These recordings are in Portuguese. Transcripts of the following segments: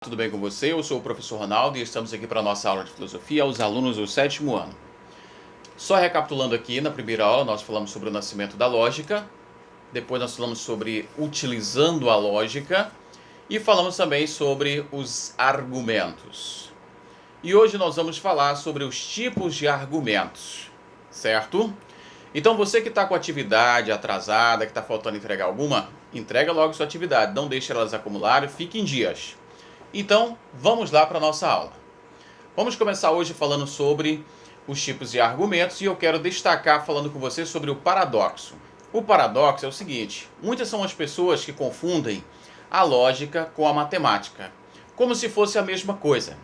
Tudo bem com você? Eu sou o professor Ronaldo e estamos aqui para a nossa aula de filosofia aos alunos do 7º ano. Só recapitulando aqui, na primeira aula nós falamos sobre o nascimento da lógica, depois nós falamos sobre utilizando a lógica e falamos também sobre os argumentos. E hoje nós vamos falar sobre os tipos de argumentos, certo? Então você que está com atividade atrasada, que está faltando entregar alguma, entrega logo sua atividade, não deixe elas acumularem, fique em dias. Então, vamos lá para a nossa aula. Vamos começar hoje falando sobre os tipos de argumentos e eu quero destacar falando com você sobre o paradoxo. O paradoxo é o seguinte: muitas são as pessoas que confundem a lógica com a matemática, como se fosse a mesma coisa.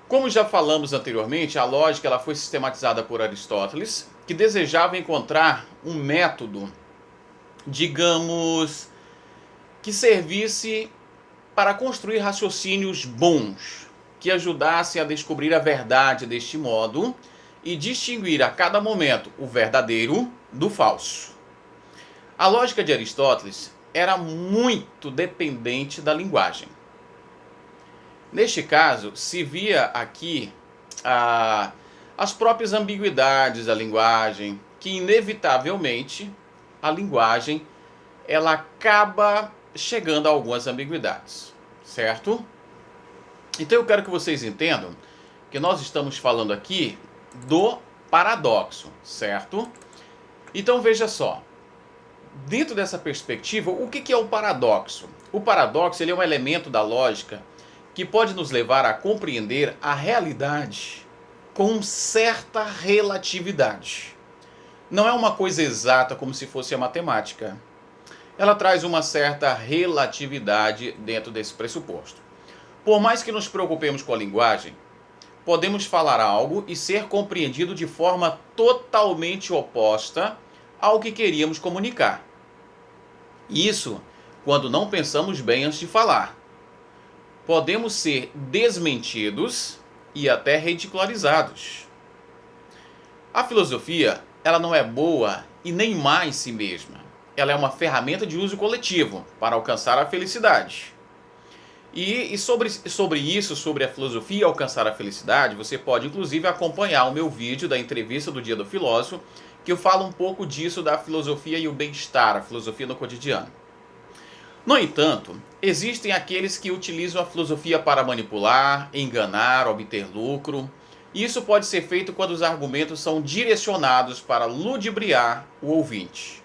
Como já falamos anteriormente, a lógica ela foi sistematizada por Aristóteles, que desejava encontrar um método, digamos, que servisse para construir raciocínios bons, que ajudassem a descobrir a verdade deste modo e distinguir a cada momento o verdadeiro do falso. A lógica de Aristóteles era muito dependente da linguagem. Neste caso, se via aqui as próprias ambiguidades da linguagem, que inevitavelmente a linguagem ela acaba chegando a algumas ambiguidades, certo? Então eu quero que vocês entendam que nós estamos falando aqui do paradoxo, certo? Então veja só, dentro dessa perspectiva, o que é o paradoxo? O paradoxo ele é um elemento da lógica que pode nos levar a compreender a realidade com certa relatividade. Não é uma coisa exata como se fosse a matemática. Ela traz uma certa relatividade dentro desse pressuposto. Por mais que nos preocupemos com a linguagem, podemos falar algo e ser compreendido de forma totalmente oposta ao que queríamos comunicar. Isso quando não pensamos bem antes de falar. Podemos ser desmentidos e até ridicularizados. A filosofia, ela não é boa e nem má em si mesma. Ela é uma ferramenta de uso coletivo para alcançar a felicidade. E sobre isso, sobre a filosofia e alcançar a felicidade, você pode inclusive acompanhar o meu vídeo da entrevista do Dia do Filósofo, que eu falo um pouco disso da filosofia e o bem-estar, a filosofia no cotidiano. No entanto, existem aqueles que utilizam a filosofia para manipular, enganar, obter lucro. E isso pode ser feito quando os argumentos são direcionados para ludibriar o ouvinte.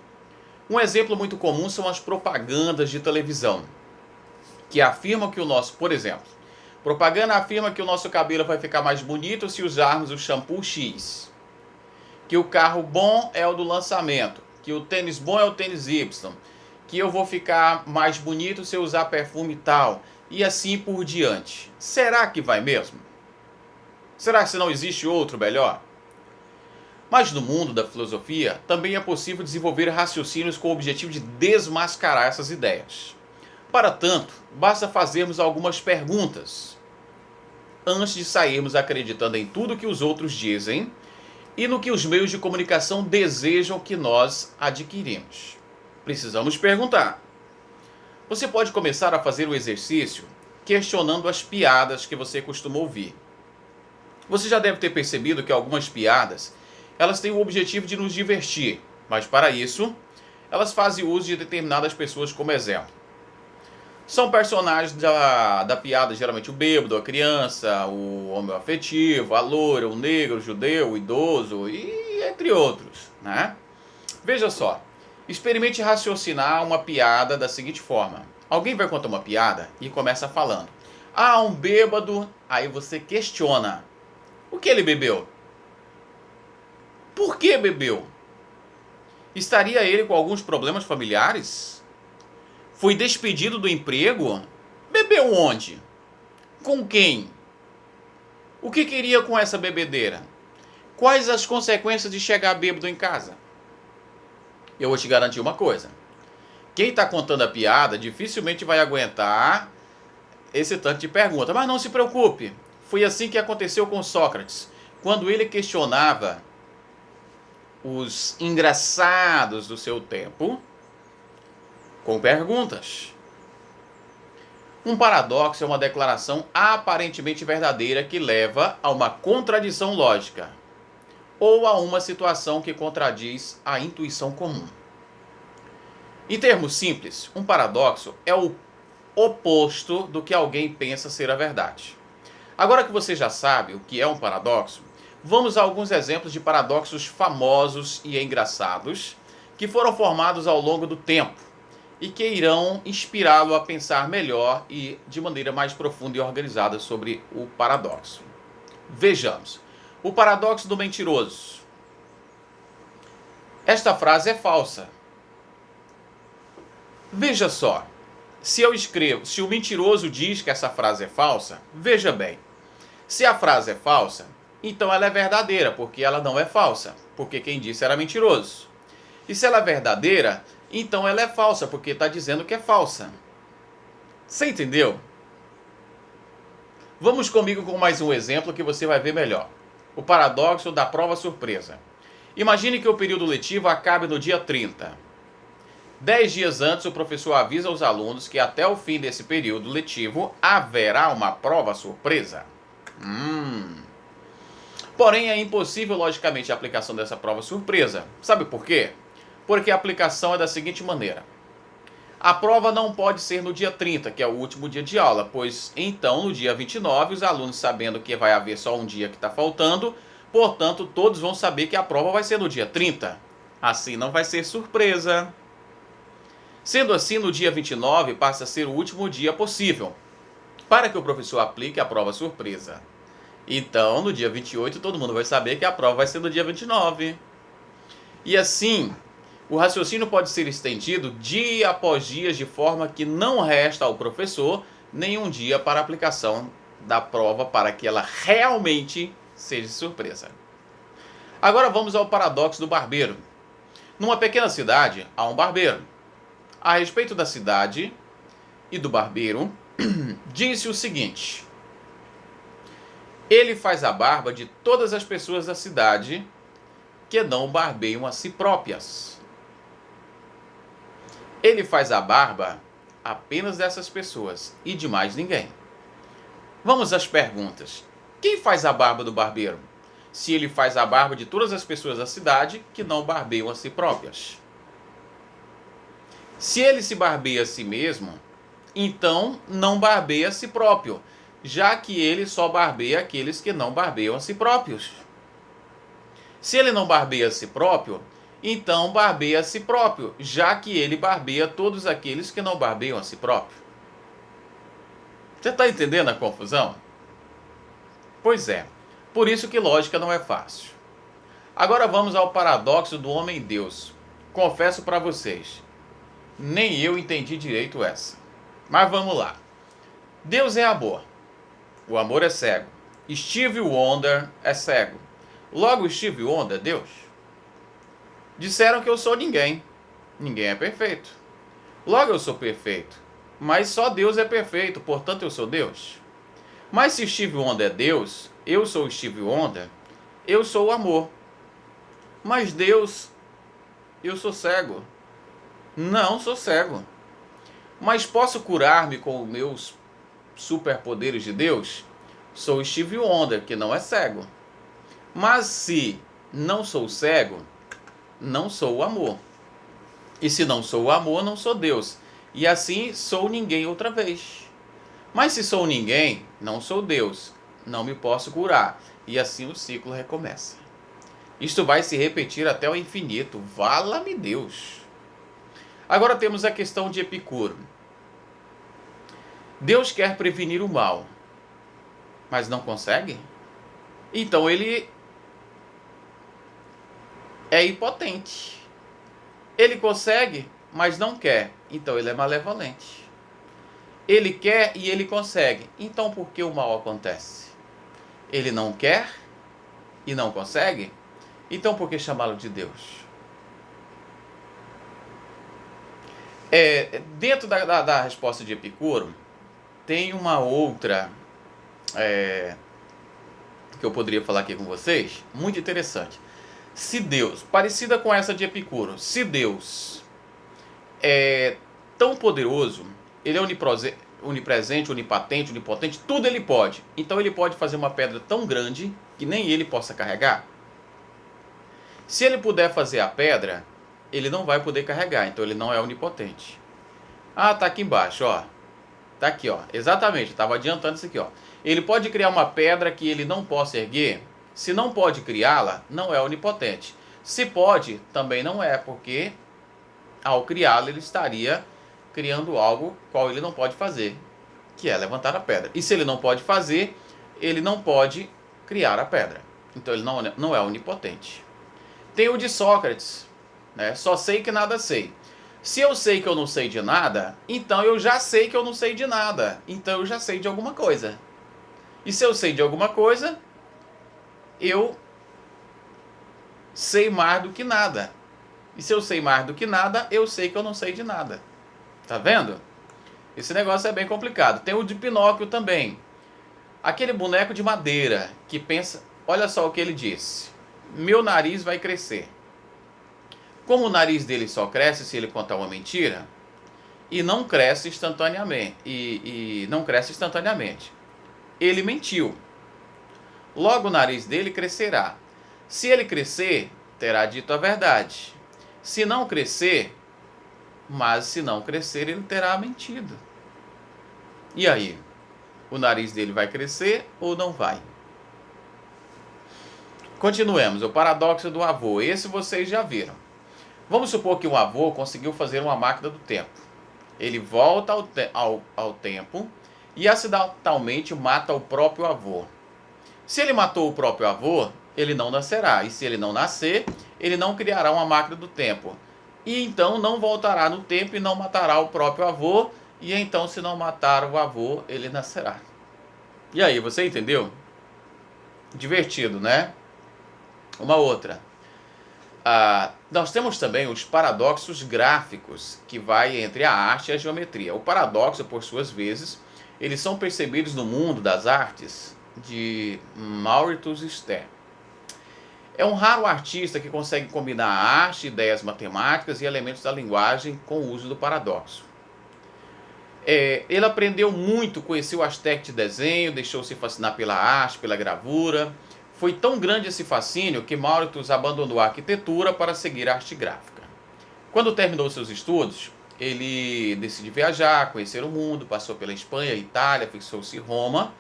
Um exemplo muito comum são as propagandas de televisão, que afirmam que por exemplo, propaganda afirma que o nosso cabelo vai ficar mais bonito se usarmos o shampoo X, que o carro bom é o do lançamento, que o tênis bom é o tênis Y, que eu vou ficar mais bonito se eu usar perfume tal, e assim por diante. Será que vai mesmo? Será que não existe outro melhor? Mas no mundo da filosofia também é possível desenvolver raciocínios com o objetivo de desmascarar essas ideias. Para tanto, basta fazermos algumas perguntas antes de sairmos acreditando em tudo que os outros dizem e no que os meios de comunicação desejam que nós adquirimos. Precisamos perguntar. Você pode começar a fazer o exercício questionando as piadas que você costuma ouvir. Você já deve ter percebido que algumas piadas elas têm o objetivo de nos divertir, mas para isso, elas fazem uso de determinadas pessoas como exemplo. São personagens da piada, geralmente o bêbado, a criança, o homem afetivo, a loira, o negro, o judeu, o idoso e entre outros, né? Veja só, experimente raciocinar uma piada da seguinte forma. Alguém vai contar uma piada e começa falando: ah, um bêbado, aí você questiona. O que ele bebeu? Por que bebeu? Estaria ele com alguns problemas familiares? Foi despedido do emprego? Bebeu onde? Com quem? O que queria com essa bebedeira? Quais as consequências de chegar bêbado em casa? Eu vou te garantir uma coisa. Quem está contando a piada dificilmente vai aguentar esse tanto de pergunta. Mas não se preocupe. Foi assim que aconteceu com Sócrates. Quando ele questionava os engraçados do seu tempo com perguntas. Um paradoxo é uma declaração aparentemente verdadeira que leva a uma contradição lógica ou a uma situação que contradiz a intuição comum. Em termos simples, um paradoxo é o oposto do que alguém pensa ser a verdade. Agora que você já sabe o que é um paradoxo, vamos a alguns exemplos de paradoxos famosos e engraçados que foram formados ao longo do tempo e que irão inspirá-lo a pensar melhor e de maneira mais profunda e organizada sobre o paradoxo. Vejamos. O paradoxo do mentiroso. Esta frase é falsa. Veja só. Se o mentiroso diz que essa frase é falsa, veja bem. Se a frase é falsa, então ela é verdadeira, porque ela não é falsa, porque quem disse era mentiroso. E se ela é verdadeira, então ela é falsa, porque está dizendo que é falsa. Você entendeu? Vamos comigo com mais um exemplo que você vai ver melhor. O paradoxo da prova surpresa. Imagine que o período letivo acabe no dia 30. 10 dias antes, o professor avisa aos alunos que até o fim desse período letivo haverá uma prova surpresa. Porém, é impossível logicamente a aplicação dessa prova surpresa. Sabe por quê? Porque a aplicação é da seguinte maneira. A prova não pode ser no dia 30, que é o último dia de aula, pois então no dia 29, os alunos sabendo que vai haver só um dia que está faltando, portanto todos vão saber que a prova vai ser no dia 30. Assim não vai ser surpresa. Sendo assim, no dia 29 passa a ser o último dia possível para que o professor aplique a prova surpresa. Então, no dia 28, todo mundo vai saber que a prova vai ser no dia 29. E assim, o raciocínio pode ser estendido dia após dia, de forma que não resta ao professor nenhum dia para a aplicação da prova para que ela realmente seja surpresa. Agora vamos ao paradoxo do barbeiro. Numa pequena cidade, há um barbeiro. A respeito da cidade e do barbeiro, disse o seguinte: ele faz a barba de todas as pessoas da cidade que não barbeiam a si próprias. Ele faz a barba apenas dessas pessoas e de mais ninguém. Vamos às perguntas. Quem faz a barba do barbeiro? Se ele faz a barba de todas as pessoas da cidade que não barbeiam a si próprias. Se ele se barbeia a si mesmo, então não barbeia a si próprio, já que ele só barbeia aqueles que não barbeiam a si próprios. Se ele não barbeia a si próprio, então barbeia a si próprio, já que ele barbeia todos aqueles que não barbeiam a si próprio. Você está entendendo a confusão? Pois é, por isso que lógica não é fácil. Agora vamos ao paradoxo do homem-deus. Confesso para vocês, nem eu entendi direito essa. Mas vamos lá. Deus é amor. O amor é cego. Stevie Wonder é cego. Logo, Stevie Wonder é Deus? Disseram que eu sou ninguém. Ninguém é perfeito. Logo, eu sou perfeito. Mas só Deus é perfeito, portanto eu sou Deus. Mas se Stevie Wonder é Deus, eu sou Stevie Wonder, eu sou o amor. Mas Deus, eu sou cego. Não sou cego. Mas posso curar-me com os meus superpoderes de Deus? Sou Stevie Wonder, que não é cego. Mas se não sou cego, não sou o amor. E se não sou o amor, não sou Deus. E assim sou ninguém outra vez. Mas se sou ninguém, não sou Deus. Não me posso curar. E assim o ciclo recomeça. Isto vai se repetir até o infinito. Vala-me Deus. Agora temos a questão de Epicuro. Deus quer prevenir o mal, mas não consegue? Então ele é impotente. Ele consegue, mas não quer. Então ele é malevolente. Ele quer e ele consegue. Então por que o mal acontece? Ele não quer e não consegue? Então por que chamá-lo de Deus? Dentro da resposta de Epicuro, tem uma outra que eu poderia falar aqui com vocês, muito interessante. Se Deus, parecida com essa de Epicuro, se Deus é tão poderoso, ele é onipresente, onipotente, onipotente, tudo ele pode. Então ele pode fazer uma pedra tão grande que nem ele possa carregar. Se ele puder fazer a pedra, ele não vai poder carregar, então ele não é onipotente. Ah, tá aqui embaixo, ó. Tá aqui, ó. Exatamente, estava adiantando isso aqui, ó. Ele pode criar uma pedra que ele não possa erguer. Se não pode criá-la, não é onipotente. Se pode, também não é, porque ao criá-la ele estaria criando algo qual ele não pode fazer, que é levantar a pedra. E se ele não pode fazer, ele não pode criar a pedra. Então ele não é onipotente. Tem o de Sócrates, né? Só sei que nada sei. Se eu sei que eu não sei de nada, então eu já sei que eu não sei de nada. Então eu já sei de alguma coisa. E se eu sei de alguma coisa, eu sei mais do que nada. E se eu sei mais do que nada, eu sei que eu não sei de nada. Tá vendo? Esse negócio é bem complicado. Tem o de Pinóquio também. Aquele boneco de madeira que pensa... Olha só o que ele disse. Meu nariz vai crescer. Como o nariz dele só cresce se ele contar uma mentira, e não cresce instantaneamente, não cresce instantaneamente. Ele mentiu. Logo o nariz dele crescerá. Se ele crescer, terá dito a verdade. Se não crescer, mas se não crescer, ele terá mentido. E aí? O nariz dele vai crescer ou não vai? Continuemos. O paradoxo do avô. Esse vocês já viram. Vamos supor que um avô conseguiu fazer uma máquina do tempo. Ele volta ao tempo e acidentalmente mata o próprio avô. Se ele matou o próprio avô, ele não nascerá. E se ele não nascer, ele não criará uma máquina do tempo. E então não voltará no tempo e não matará o próprio avô. E então, se não matar o avô, ele nascerá. E aí, você entendeu? Divertido, né? Uma outra. Nós temos também os paradoxos gráficos, que vai entre a arte e a geometria. O paradoxo, por suas vezes, eles são percebidos no mundo das artes de Mauritius Ster. É um raro artista que consegue combinar a arte, ideias matemáticas e elementos da linguagem com o uso do paradoxo. Ele aprendeu muito, conheceu as técnicas de desenho, deixou-se fascinar pela arte, pela gravura. Foi tão grande esse fascínio que Mauritius abandonou a arquitetura para seguir a arte gráfica. Quando terminou seus estudos, ele decidiu viajar, conhecer o mundo, passou pela Espanha, Itália, fixou-se em Roma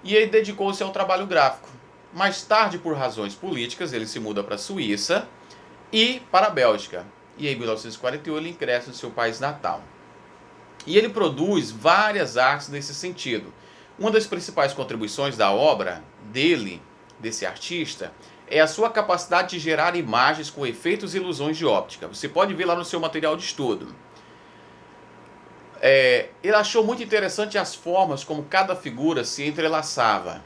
e ele dedicou-se ao trabalho gráfico. Mais tarde, por razões políticas, ele se muda para a Suíça e para a Bélgica. E em 1941 ele ingressa no seu país natal. E ele produz várias artes nesse sentido. Uma das principais contribuições da obra dele, desse artista, é a sua capacidade de gerar imagens com efeitos e ilusões de óptica. Você pode ver lá no seu material de estudo. Ele achou muito interessante as formas como cada figura se entrelaçava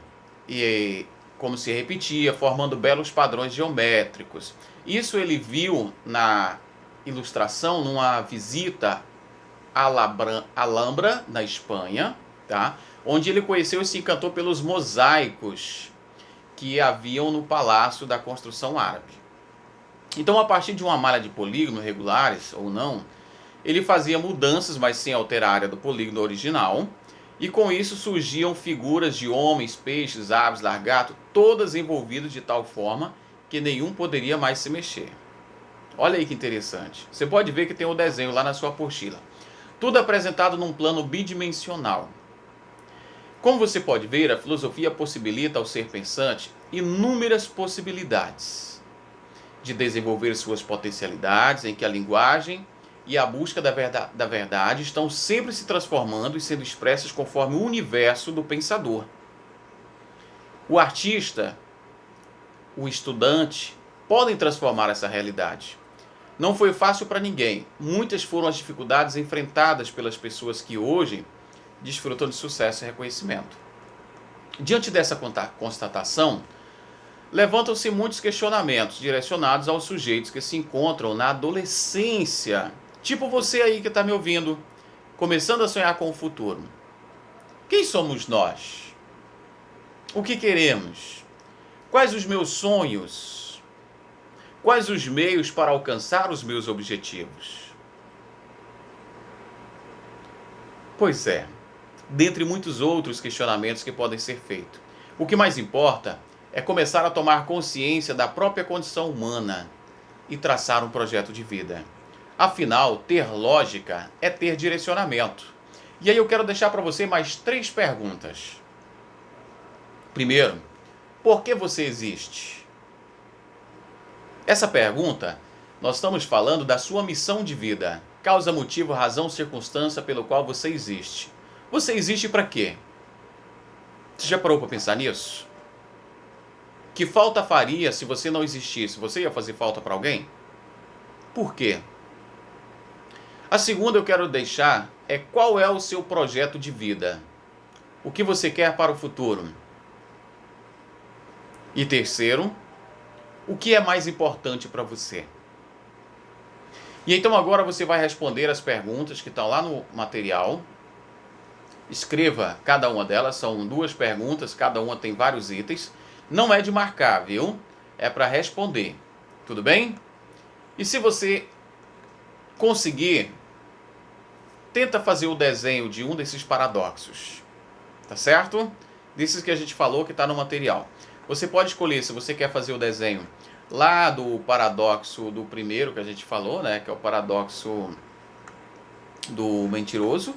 e como se repetia, formando belos padrões geométricos. Isso ele viu na ilustração, numa visita à Alhambra, na Espanha, tá? Onde ele conheceu e se encantou pelos mosaicos que haviam no palácio da construção árabe. Então, a partir de uma malha de polígonos regulares ou não, ele fazia mudanças, mas sem alterar a área do polígono original, e com isso surgiam figuras de homens, peixes, aves, lagartos, todas envolvidas de tal forma que nenhum poderia mais se mexer. Olha aí que interessante. Você pode ver que tem o desenho lá na sua apostila. Tudo apresentado num plano bidimensional. Como você pode ver, a filosofia possibilita ao ser pensante inúmeras possibilidades de desenvolver suas potencialidades, em que a linguagem e a busca da verdade estão sempre se transformando e sendo expressas conforme o universo do pensador. O artista, o estudante, podem transformar essa realidade. Não foi fácil para ninguém. Muitas foram as dificuldades enfrentadas pelas pessoas que hoje desfrutam de sucesso e reconhecimento. Diante dessa constatação, levantam-se muitos questionamentos direcionados aos sujeitos que se encontram na adolescência. Tipo você aí que está me ouvindo, começando a sonhar com o futuro. Quem somos nós? O que queremos? Quais os meus sonhos? Quais os meios para alcançar os meus objetivos? Pois é, dentre muitos outros questionamentos que podem ser feitos. O que mais importa é começar a tomar consciência da própria condição humana e traçar um projeto de vida. Afinal, ter lógica é ter direcionamento. E aí eu quero deixar para você mais 3 perguntas. Primeiro, por que você existe? Essa pergunta, nós estamos falando da sua missão de vida. Causa, motivo, razão, circunstância pelo qual você existe. Você existe para quê? Você já parou para pensar nisso? Que falta faria se você não existisse? Você ia fazer falta para alguém? Por quê? A segunda eu quero deixar é qual é o seu projeto de vida. O que você quer para o futuro? E terceiro, o que é mais importante para você? E então agora você vai responder as perguntas que estão lá no material. Escreva cada uma delas, são 2 perguntas, cada uma tem vários itens. Não é de marcar, viu? É para responder. Tudo bem? E se você conseguir, tenta fazer o desenho de um desses paradoxos. Tá certo? Desses que a gente falou que está no material. Você pode escolher se você quer fazer o desenho lá do paradoxo do primeiro que a gente falou, né? Que é o paradoxo do mentiroso.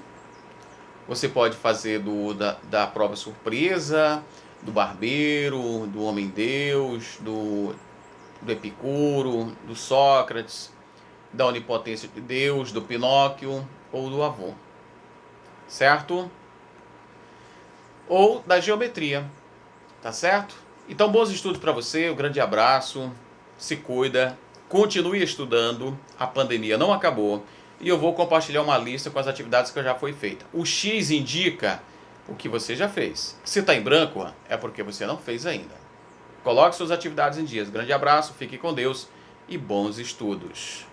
Você pode fazer da prova surpresa, do barbeiro, do homem-deus, do Epicuro, do Sócrates, da onipotência de Deus, do Pinóquio ou do avô. Certo? Ou da geometria. Tá certo? Então, bons estudos para você, um grande abraço, se cuida, continue estudando, a pandemia não acabou e eu vou compartilhar uma lista com as atividades que já foi feita. O X indica o que você já fez. Se está em branco, é porque você não fez ainda. Coloque suas atividades em dias. Grande abraço, fique com Deus e bons estudos.